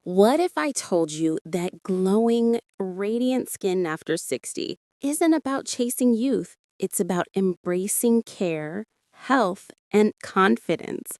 What if I told you that glowing, radiant skin after 60 isn't about chasing youth? It's about embracing care, health, and confidence.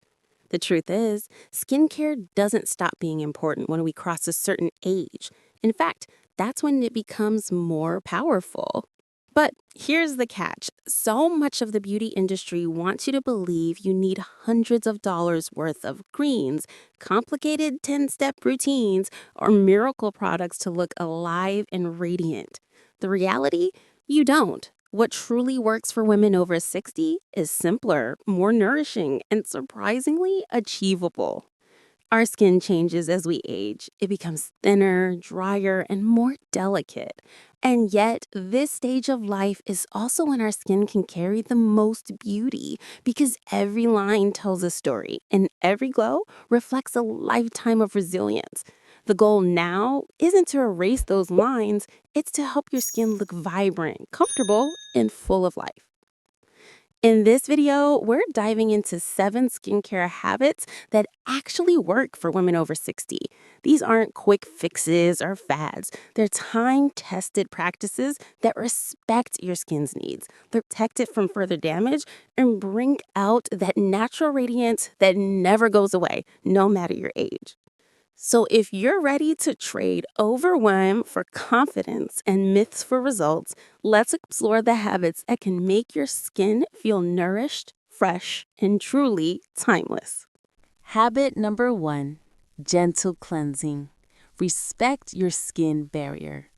The truth is, skincare doesn't stop being important when we cross a certain age. In fact, that's when it becomes more powerful. But here's the catch. So much of the beauty industry wants you to believe you need hundreds of dollars worth of greens, complicated 10-step routines, or miracle products to look alive and radiant. The reality? You don't. What truly works for women over 60 is simpler, more nourishing, and surprisingly achievable. Our skin changes as we age. It becomes thinner, drier, and more delicate. And yet, this stage of life is also when our skin can carry the most beauty because every line tells a story and every glow reflects a lifetime of resilience. The goal now isn't to erase those lines, it's to help your skin look vibrant, comfortable, and full of life. In this video, we're diving into 7 skincare habits that actually work for women over 60. These aren't quick fixes or fads. They're time-tested practices that respect your skin's needs, protect it from further damage, and bring out that natural radiance that never goes away, no matter your age. So if you're ready to trade overwhelm for confidence and myths for results, let's explore the habits that can make your skin feel nourished, fresh, and truly timeless. Habit number 1, gentle cleansing. Respect your skin barrier.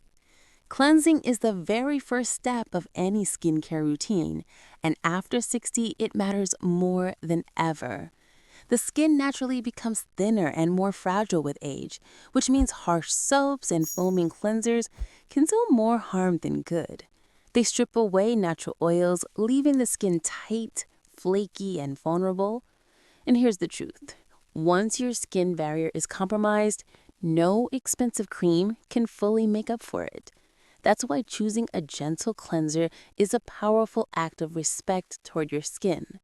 Cleansing is the very first step of any skincare routine, and after 60, it matters more than ever. The skin naturally becomes thinner and more fragile with age, which means harsh soaps and foaming cleansers can do more harm than good. They strip away natural oils, leaving the skin tight, flaky, and vulnerable. And here's the truth. Once your skin barrier is compromised, no expensive cream can fully make up for it. That's why choosing a gentle cleanser is a powerful act of respect toward your skin.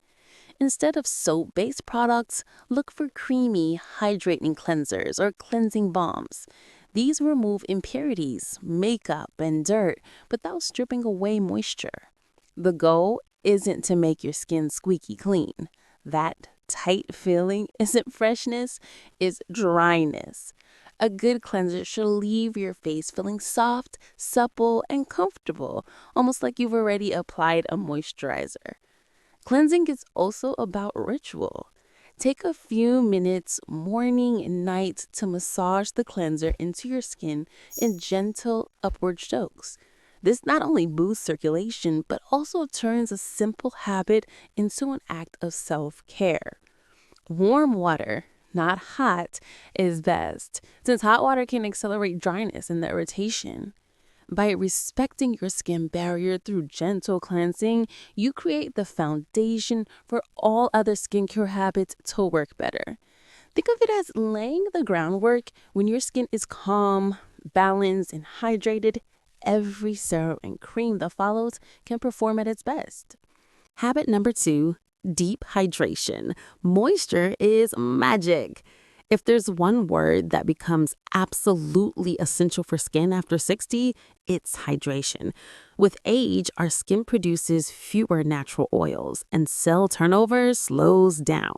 Instead of soap-based products, look for creamy, hydrating cleansers or cleansing balms. These remove impurities, makeup, and dirt without stripping away moisture. The goal isn't to make your skin squeaky clean. That tight feeling isn't freshness, it's dryness. A good cleanser should leave your face feeling soft, supple, and comfortable, almost like you've already applied a moisturizer. Cleansing is also about ritual. Take a few minutes morning and night to massage the cleanser into your skin in gentle upward strokes. This not only boosts circulation, but also turns a simple habit into an act of self-care. Warm water, not hot, is best, since hot water can accelerate dryness and irritation. By respecting your skin barrier through gentle cleansing, you create the foundation for all other skincare habits to work better. Think of it as laying the groundwork. When your skin is calm, balanced, and hydrated, every serum and cream that follows can perform at its best. Habit number 2, deep hydration. Moisture is magic. If there's one word that becomes absolutely essential for skin after 60, it's hydration. With age, our skin produces fewer natural oils and cell turnover slows down.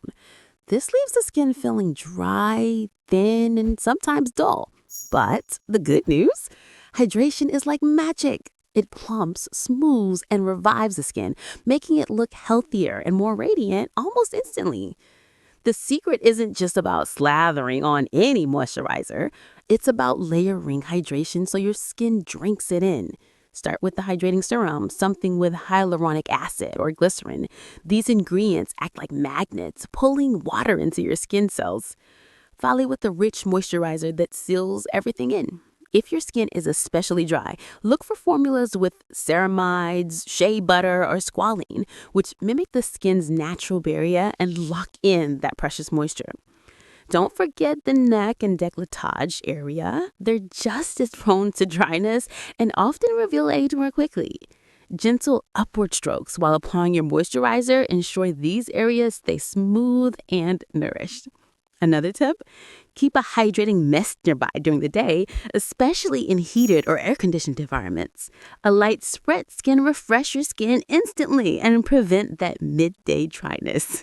This leaves the skin feeling dry, thin, and sometimes dull. But the good news? Hydration is like magic. It plumps, smooths, and revives the skin, making it look healthier and more radiant almost instantly. The secret isn't just about slathering on any moisturizer. It's about layering hydration so your skin drinks it in. Start with the hydrating serum, something with hyaluronic acid or glycerin. These ingredients act like magnets, pulling water into your skin cells. Follow with a rich moisturizer that seals everything in. If your skin is especially dry, look for formulas with ceramides, shea butter, or squalene, which mimic the skin's natural barrier and lock in that precious moisture. Don't forget the neck and décolletage area. They're just as prone to dryness and often reveal age more quickly. Gentle upward strokes while applying your moisturizer ensure these areas stay smooth and nourished. Another tip, Keep a hydrating mist nearby during the day, especially in heated or air-conditioned environments. A light spritz can refresh your skin instantly and prevent that midday dryness.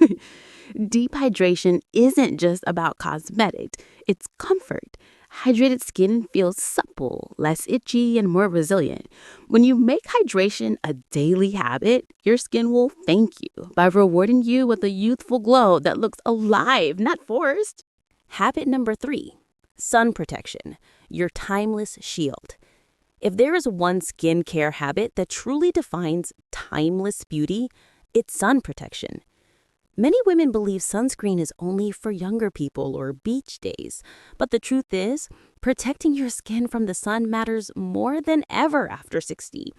Deep hydration isn't just about cosmetics, it's comfort. Hydrated skin feels supple, less itchy, and more resilient. When you make hydration a daily habit, your skin will thank you by rewarding you with a youthful glow that looks alive, not forced. Habit number 3, sun protection, your timeless shield. If there is one skincare habit that truly defines timeless beauty, it's sun protection. Many women believe sunscreen is only for younger people or beach days, but the truth is, protecting your skin from the sun matters more than ever after 60.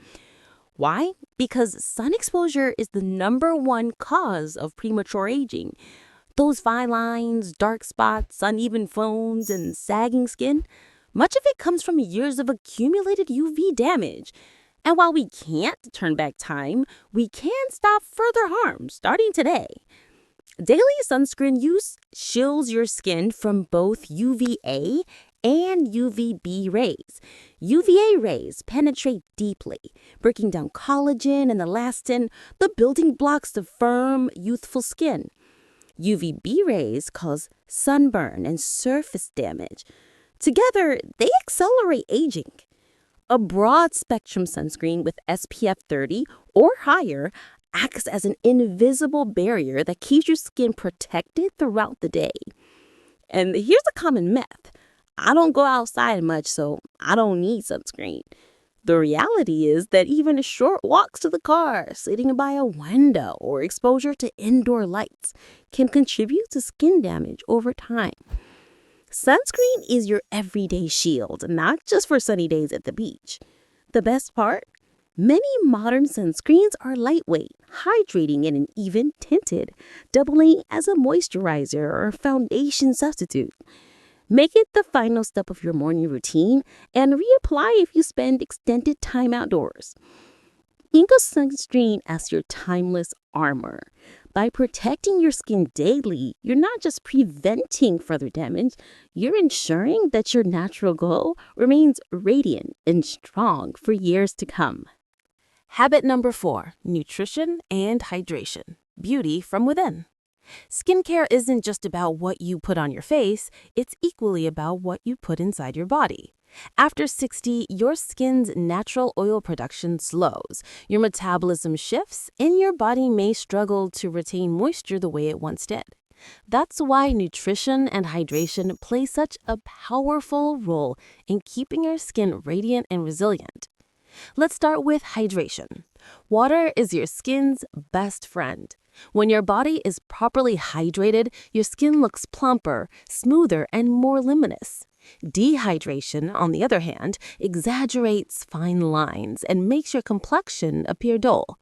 Why? Because sun exposure is the #1 cause of premature aging. Those fine lines, dark spots, uneven phones, and sagging skin, much of it comes from years of accumulated UV damage. And while we can't turn back time, we can stop further harm starting today. Daily sunscreen use shields your skin from both UVA and UVB rays. UVA rays penetrate deeply, breaking down collagen and elastin, the building blocks of firm, youthful skin. UVB rays cause sunburn and surface damage. Together, they accelerate aging. A broad-spectrum sunscreen with SPF 30 or higher acts as an invisible barrier that keeps your skin protected throughout the day. And here's a common myth. I don't go outside much, so I don't need sunscreen. The reality is that even short walks to the car, sitting by a window, or exposure to indoor lights can contribute to skin damage over time. Sunscreen is your everyday shield, not just for sunny days at the beach. The best part? Many modern sunscreens are lightweight, hydrating, and even tinted, doubling as a moisturizer or foundation substitute. Make it the final step of your morning routine and reapply if you spend extended time outdoors. Think of sunscreen as your timeless armor. By protecting your skin daily, you're not just preventing further damage, you're ensuring that your natural glow remains radiant and strong for years to come. Habit number 4, nutrition and hydration. Beauty from within. Skincare isn't just about what you put on your face, it's equally about what you put inside your body. After 60, your skin's natural oil production slows, your metabolism shifts, and your body may struggle to retain moisture the way it once did. That's why nutrition and hydration play such a powerful role in keeping your skin radiant and resilient. Let's start with hydration. Water is your skin's best friend. When your body is properly hydrated, your skin looks plumper, smoother, and more luminous. Dehydration, on the other hand, exaggerates fine lines and makes your complexion appear dull.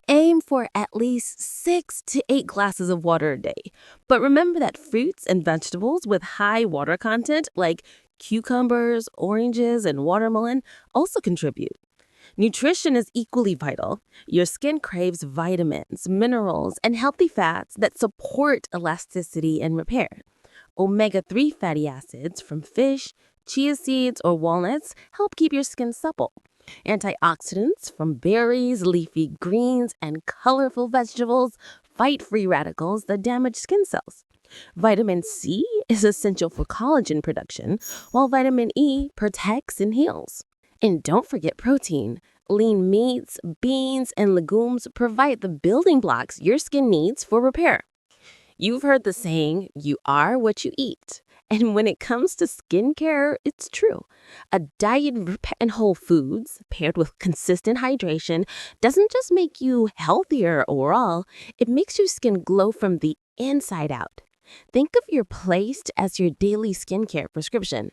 Aim for at least 6 to 8 glasses of water a day. But remember that fruits and vegetables with high water content, like cucumbers, oranges, and watermelon, also contribute. Nutrition is equally vital. Your skin craves vitamins, minerals, and healthy fats that support elasticity and repair. Omega-3 fatty acids from fish, chia seeds, or walnuts help keep your skin supple. Antioxidants from berries, leafy greens, and colorful vegetables fight free radicals that damage skin cells. Vitamin C is essential for collagen production, while vitamin E protects and heals. And don't forget protein. Lean meats, beans, and legumes provide the building blocks your skin needs for repair. You've heard the saying, you are what you eat. And when it comes to skincare, it's true. A diet rich in whole foods paired with consistent hydration doesn't just make you healthier overall, it makes your skin glow from the inside out. Think of your plate as your daily skincare prescription.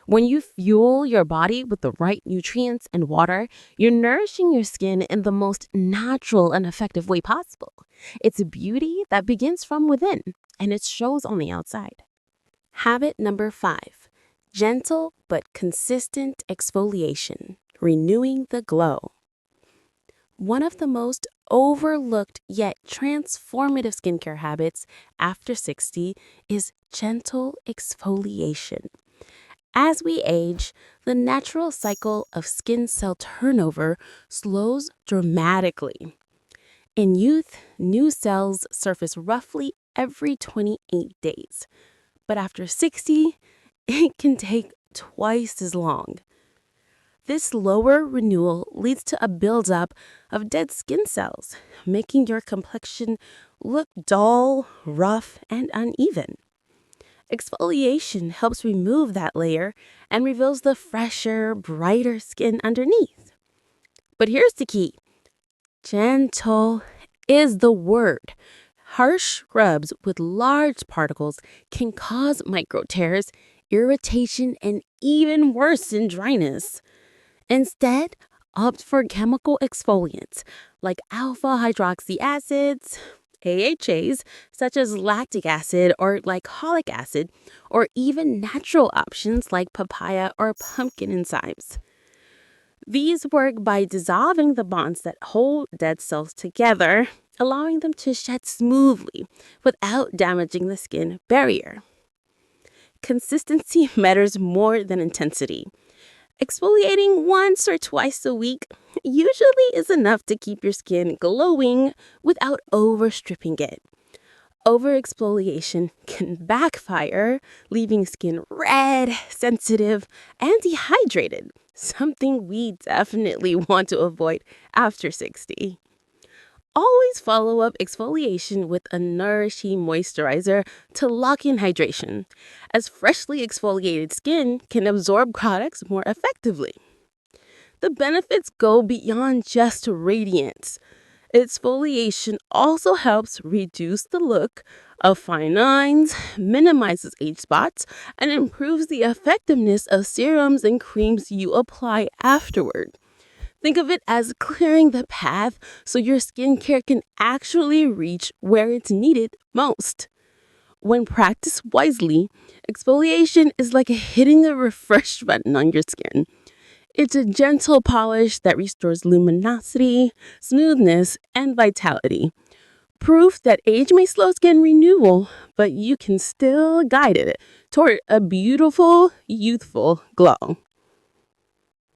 When you fuel your body with the right nutrients and water, you're nourishing your skin in the most natural and effective way possible. It's a beauty that begins from within, and it shows on the outside. Habit number 5, gentle but consistent exfoliation, renewing the glow. One of the most overlooked yet transformative skincare habits after 60 is gentle exfoliation. As we age, the natural cycle of skin cell turnover slows dramatically. In youth, new cells surface roughly every 28 days, but after 60, it can take twice as long. This slower renewal leads to a buildup of dead skin cells, making your complexion look dull, rough, and uneven. Exfoliation helps remove that layer and reveals the fresher, brighter skin underneath. But here's the key. Gentle is the word. Harsh scrubs with large particles can cause micro tears, irritation, and even worse than dryness. Instead, opt for chemical exfoliants like alpha hydroxy acids, AHAs, such as lactic acid or glycolic acid, or even natural options like papaya or pumpkin enzymes. These work by dissolving the bonds that hold dead cells together, allowing them to shed smoothly without damaging the skin barrier. Consistency matters more than intensity. Exfoliating once or twice a week usually is enough to keep your skin glowing without overstripping it. Overexfoliation can backfire, leaving skin red, sensitive, and dehydrated, something we definitely want to avoid after 60. Always follow up exfoliation with a nourishing moisturizer to lock in hydration, as freshly exfoliated skin can absorb products more effectively. The benefits go beyond just radiance. Exfoliation also helps reduce the look of fine lines, minimizes age spots, and improves the effectiveness of serums and creams you apply afterward. Think of it as clearing the path so your skincare can actually reach where it's needed most. When practiced wisely, exfoliation is like hitting a refresh button on your skin. It's a gentle polish that restores luminosity, smoothness, and vitality. Proof that age may slow skin renewal, but you can still guide it toward a beautiful, youthful glow.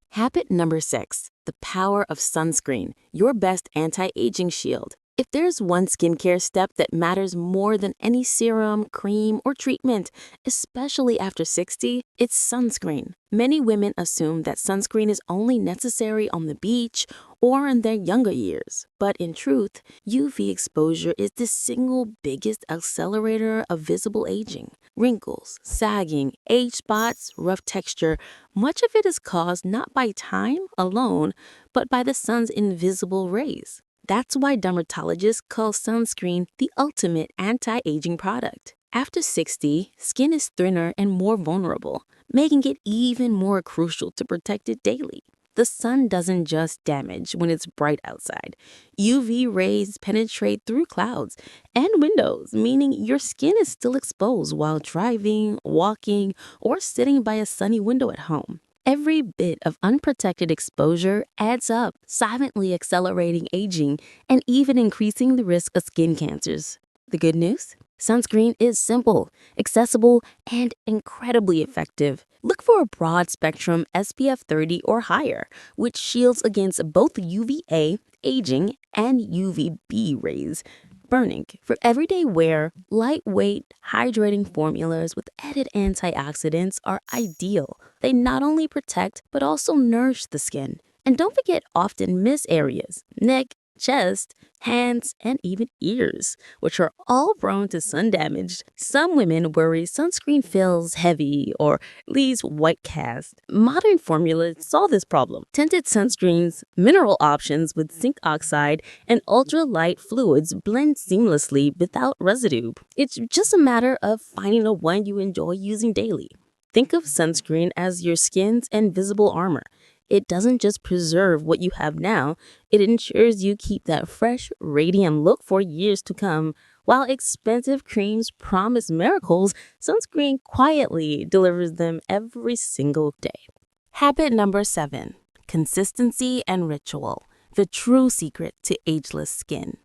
Habit number 6, the power of sunscreen, your best anti-aging shield. If there's one skincare step that matters more than any serum, cream, or treatment, especially after 60, it's sunscreen. Many women assume that sunscreen is only necessary on the beach or in their younger years. But in truth, UV exposure is the single biggest accelerator of visible aging. Wrinkles, sagging, age spots, rough texture, much of it is caused not by time alone, but by the sun's invisible rays. That's why dermatologists call sunscreen the ultimate anti-aging product. After 60, skin is thinner and more vulnerable, making it even more crucial to protect it daily. The sun doesn't just damage when it's bright outside. UV rays penetrate through clouds and windows, meaning your skin is still exposed while driving, walking, or sitting by a sunny window at home. Every bit of unprotected exposure adds up, silently accelerating aging and even increasing the risk of skin cancers. The good news? Sunscreen is simple, accessible, and incredibly effective. Look for a broad spectrum SPF 30 or higher, which shields against both UVA, aging, and UVB rays, burning. For everyday wear, lightweight, hydrating formulas with added antioxidants are ideal. They not only protect, but also nourish the skin. And don't forget often missed areas: neck, chest, hands, and even ears, which are all prone to sun damage. Some women worry sunscreen feels heavy or leaves white cast. Modern formulas solve this problem. Tinted sunscreens, mineral options with zinc oxide, and ultralight fluids blend seamlessly without residue. It's just a matter of finding the one you enjoy using daily. Think of sunscreen as your skin's invisible armor. It doesn't just preserve what you have now, it ensures you keep that fresh, radiant look for years to come. While expensive creams promise miracles, sunscreen quietly delivers them every single day. Habit number 7, consistency and ritual. the true secret to ageless skin.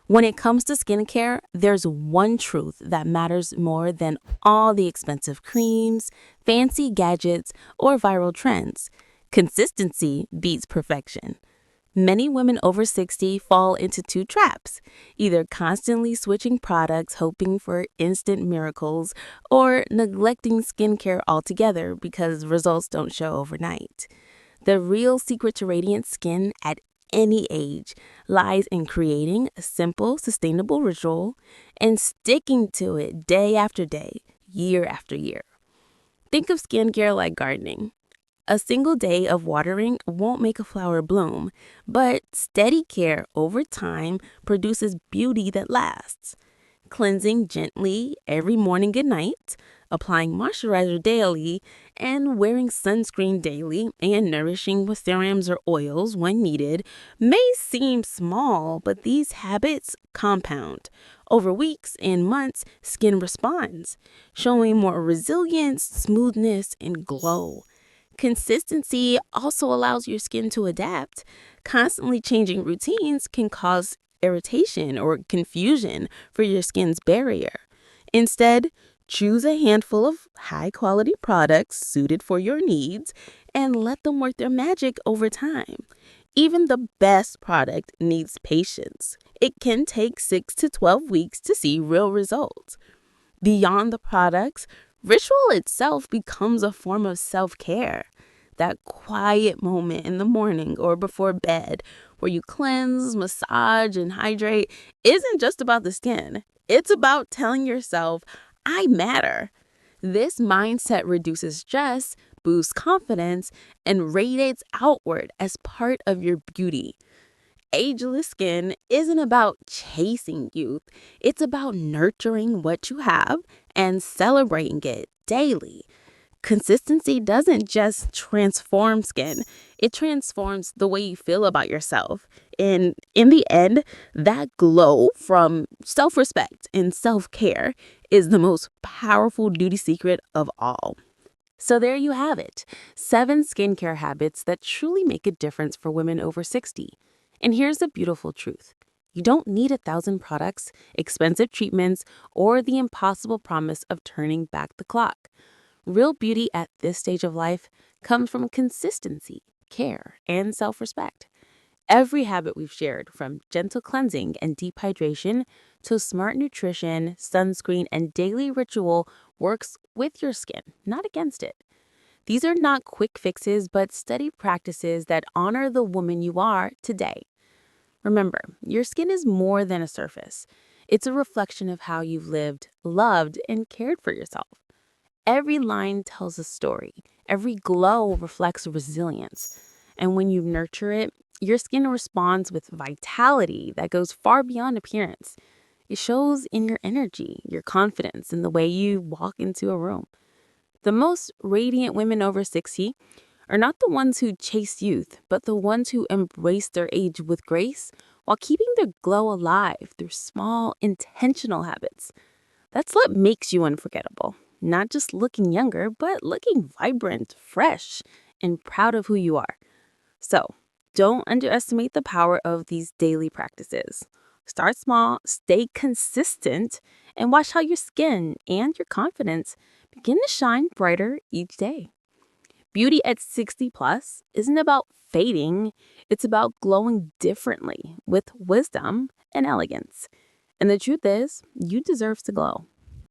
When it comes to skincare, there's one truth that matters more than all the expensive creams, fancy gadgets, or viral trends. Consistency beats perfection. Many women over 60 fall into two traps, either constantly switching products hoping for instant miracles or neglecting skincare altogether because results don't show overnight. The real secret to radiant skin at any age lies in creating a simple, sustainable ritual and sticking to it day after day, year after year. Think of skincare like gardening. A single day of watering won't make a flower bloom, but steady care over time produces beauty that lasts. Cleansing gently every morning and night, applying moisturizer daily, and wearing sunscreen daily and nourishing with serums or oils when needed may seem small, but these habits compound. Over weeks and months, skin responds, showing more resilience, smoothness, and glow. Consistency also allows your skin to adapt. Constantly changing routines can cause irritation or confusion for your skin's barrier. Instead, choose a handful of high quality products suited for your needs and let them work their magic over time. Even the best product needs patience. It can take 6 to 12 weeks to see real results. Beyond the products, ritual itself becomes a form of self-care. That quiet moment in the morning or before bed where you cleanse, massage, and hydrate isn't just about the skin. It's about telling yourself, I matter. This mindset reduces stress, boosts confidence, and radiates outward as part of your beauty. Ageless skin isn't about chasing youth. It's about nurturing what you have and celebrating it daily. Consistency doesn't just transform skin, it transforms the way you feel about yourself. And in the end, that glow from self respect and self care is the most powerful duty secret of all. So there you have it, 7 skincare habits that truly make a difference for women over 60. And here's the beautiful truth. You don't need 1,000 products, expensive treatments, or the impossible promise of turning back the clock. Real beauty at this stage of life comes from consistency, care, and self-respect. Every habit we've shared, from gentle cleansing and deep hydration to smart nutrition, sunscreen, and daily ritual, works with your skin, not against it. These are not quick fixes, but steady practices that honor the woman you are today. Remember, your skin is more than a surface. It's a reflection of how you've lived, loved, and cared for yourself. Every line tells a story. Every glow reflects resilience. And when you nurture it, your skin responds with vitality that goes far beyond appearance. It shows in your energy, your confidence, and the way you walk into a room. The most radiant women over 60 are not the ones who chase youth, but the ones who embrace their age with grace while keeping their glow alive through small, intentional habits. That's what makes you unforgettable. Not just looking younger, but looking vibrant, fresh, and proud of who you are. So, don't underestimate the power of these daily practices. Start small, stay consistent, and watch how your skin and your confidence begin to shine brighter each day. Beauty at 60 plus isn't about fading, it's about glowing differently with wisdom and elegance. And the truth is, you deserve to glow.